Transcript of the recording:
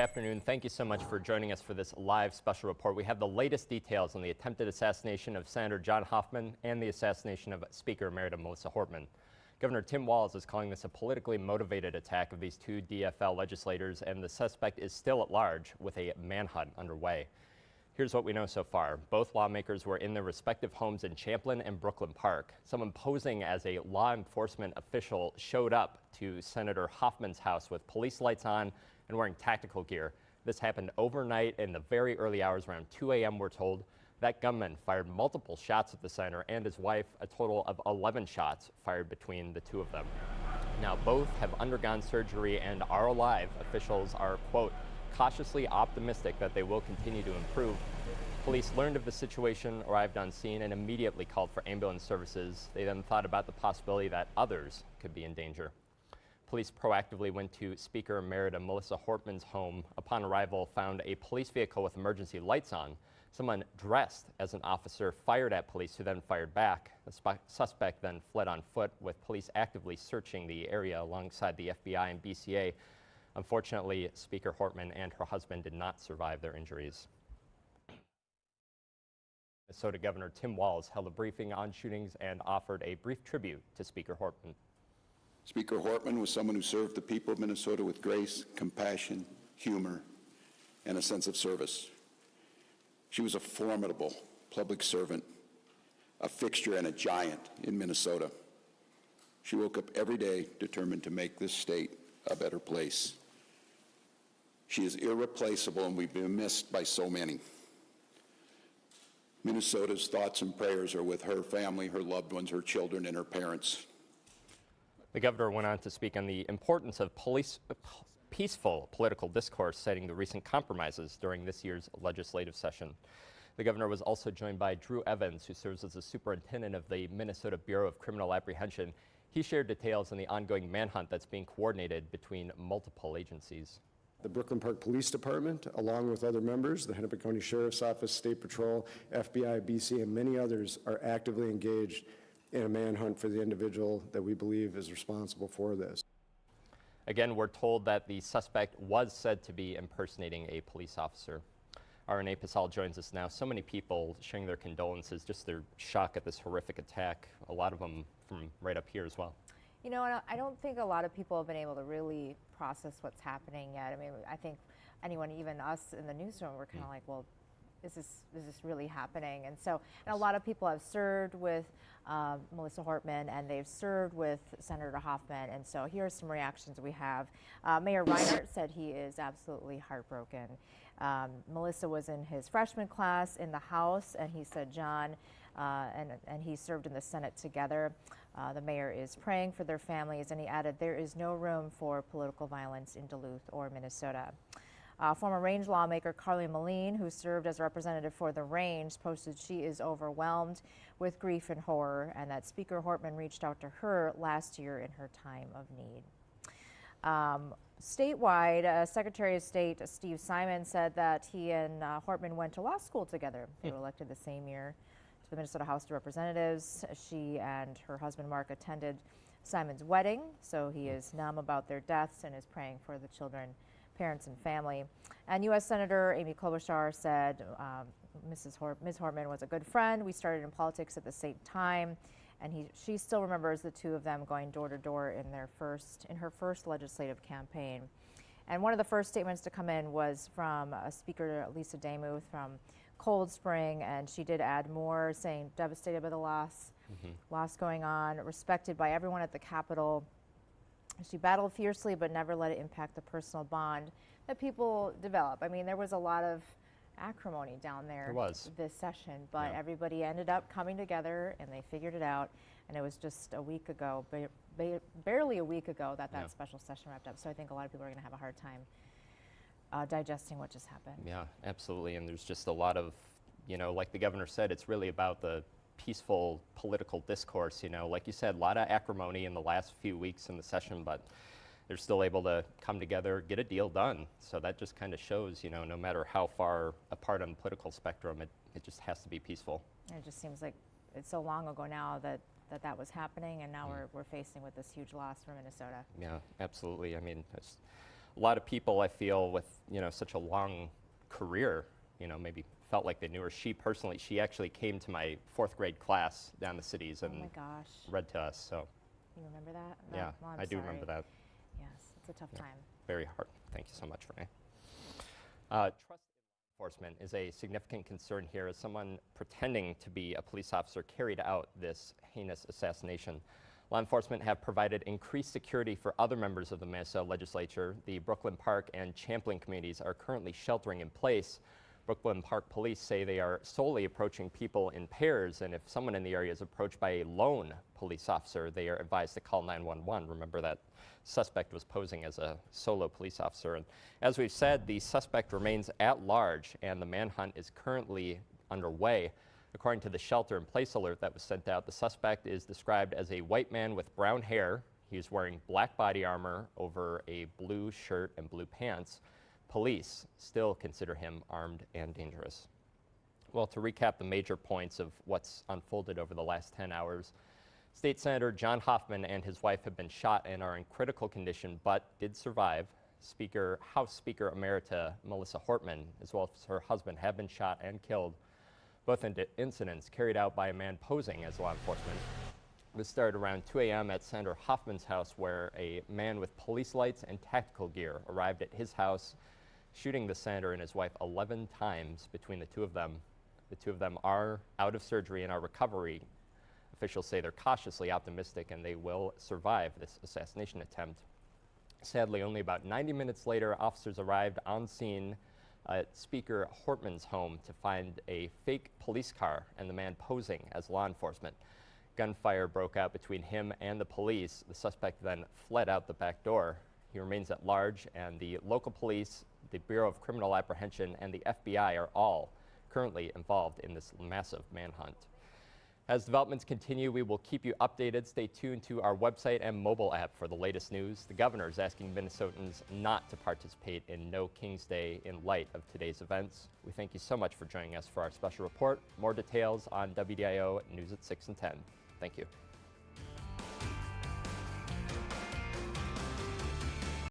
afternoon. Thank you so much for joining us for this live special report. We have the latest details on the attempted assassination of Senator John Hoffman and the assassination of Speaker Emerita Melissa Hortman. Governor Tim Walz is calling this a politically motivated attack of these two DFL legislators, and the suspect is still at large with a manhunt underway. Here's what we know so far. Both lawmakers were in their respective homes in Champlin and Brooklyn Park. Someone posing as a law enforcement official showed up to Senator Hoffman's house with police lights on and wearing tactical gear. This happened overnight in the very early hours, around 2 a.m. we're told. That gunman fired multiple shots at the senator and his wife, a total of 11 shots fired between the two of them. Now, both have undergone surgery and are alive. Officials are, quote, cautiously optimistic that they will continue to improve. Police learned of the situation, arrived on scene, and immediately called for ambulance services. They then thought about the possibility that others could be in danger. Police proactively went to Speaker Emerita Melissa Hortman's home. Upon arrival, found a police vehicle with emergency lights on. Someone dressed as an officer fired at police, who then fired back. The suspect then fled on foot, with police actively searching the area alongside the FBI and BCA. Unfortunately, Speaker Hortman and her husband did not survive their injuries. Minnesota Governor Tim Walz held a briefing on shootings and offered a brief tribute to Speaker Hortman. Speaker Hortman was someone who served the people of Minnesota with grace, compassion, humor, and a sense of service. She was a formidable public servant, a fixture and a giant in Minnesota. She woke up every day determined to make this state a better place. She is irreplaceable, and we've been missed by so many. Minnesota's thoughts and prayers are with her family, her loved ones, her children, and her parents. The governor went on to speak on the importance of peaceful political discourse, citing the recent compromises during this year's legislative session. The governor was also joined by Drew Evans, who serves as the superintendent of the Minnesota Bureau of Criminal Apprehension. He shared details on the ongoing manhunt that's being coordinated between multiple agencies. The Brooklyn Park Police Department, along with other members, the Hennepin County Sheriff's Office, State Patrol, FBI, BC, and many others are actively engaged in a manhunt for the individual that we believe is responsible for this. Again, we're told that the suspect was said to be impersonating a police officer. RNA Pasal joins us now. So many people sharing their condolences, just their shock at this horrific attack. A lot of them from right up here as well. You know, I don't think a lot of people have been able to really process what's happening yet. I mean, I think anyone, even us in the newsroom, we're kind of like, well, is this really happening? And so, and a lot of people have served with Melissa Hortman, and they've served with Senator Hoffman. And so here are some reactions we have. Mayor Reinhardt said he is absolutely heartbroken. Melissa was in his freshman class in the House, and he said John and he served in the Senate together. The mayor is praying for their families, and he added, there is no room for political violence in Duluth or Minnesota. Former Range lawmaker Carly Moline, who served as a representative for the Range, posted she is overwhelmed with grief and horror, and that Speaker Hortman reached out to her last year in her time of need. Statewide, Secretary of State Steve Simon said that he and Hortman went to law school together. They were elected the same year to the Minnesota House of Representatives. She and her husband Mark attended Simon's wedding, so he is numb about their deaths and is praying for the children, parents, and family. And U.S. Senator Amy Klobuchar said Ms. Hortman was a good friend. We started in politics at the same time, and she still remembers the two of them going door to door in her first legislative campaign. And one of the first statements to come in was from Speaker Lisa Demuth from Cold Spring, and she did add more, saying devastated by the loss going on, respected by everyone at the Capitol. She battled fiercely but never let it impact the personal bond that people develop. I mean, there was a lot of acrimony down there this session, but everybody ended up coming together and they figured it out. And it was just a week ago, barely a week ago, that special session wrapped up. So I think a lot of people are going to have a hard time digesting what just happened. Yeah, absolutely. And there's just a lot of, you know, like the governor said, it's really about the peaceful political discourse. You know, like you said, a lot of acrimony in the last few weeks in the session, but they're still able to come together, get a deal done. So that just kind of shows, you know, no matter how far apart on the political spectrum, it just has to be peaceful. And it just seems like it's so long ago now that was happening, and now we're facing with this huge loss for Minnesota. Yeah, absolutely. I mean, it's a lot of people, I feel, with, such a long career, maybe felt like they knew her. She personally, she actually came to my 4th grade class down the cities and Oh my gosh. read to us. So You remember that? No, yeah, well, I'm I do sorry. remember that. Yes, it's a tough time. Very hard. Thank you so much, Renee. Trust in law enforcement is a significant concern here as someone pretending to be a police officer carried out this heinous assassination. Law enforcement have provided increased security for other members of the Minnesota Legislature. The Brooklyn Park and Champlin communities are currently sheltering in place. Brooklyn Park police say they are solely approaching people in pairs, and if someone in the area is approached by a lone police officer, they are advised to call 911. Remember, that suspect was posing as a solo police officer. And as we've said, the suspect remains at large, and the manhunt is currently underway. According to the shelter-in-place alert that was sent out, the suspect is described as a white man with brown hair. He's wearing black body armor over a blue shirt and blue pants. Police still consider him armed and dangerous. Well, to recap the major points of what's unfolded over the last 10 hours, State Senator John Hoffman and his wife have been shot and are in critical condition, but did survive. House Speaker Emerita Melissa Hortman, as well as her husband, have been shot and killed. Both incidents carried out by a man posing as law enforcement. This started around 2 a.m. at Senator Hoffman's house, where a man with police lights and tactical gear arrived at his house, shooting the senator and his wife 11 times between the two of them. The two of them are out of surgery and are recovering. Officials say they're cautiously optimistic and they will survive this assassination attempt. Sadly, only about 90 minutes later, officers arrived on scene at Speaker Hortman's home to find a fake police car and the man posing as law enforcement. Gunfire broke out between him and the police. The suspect then fled out the back door. He remains at large, and the local police, the Bureau of Criminal Apprehension, and the FBI are all currently involved in this massive manhunt. As developments continue, we will keep you updated. Stay tuned to our website and mobile app for the latest news. The governor is asking Minnesotans not to participate in No King's Day in light of today's events. We thank you so much for joining us for our special report. More details on WDIO News at 6 and 10. Thank you.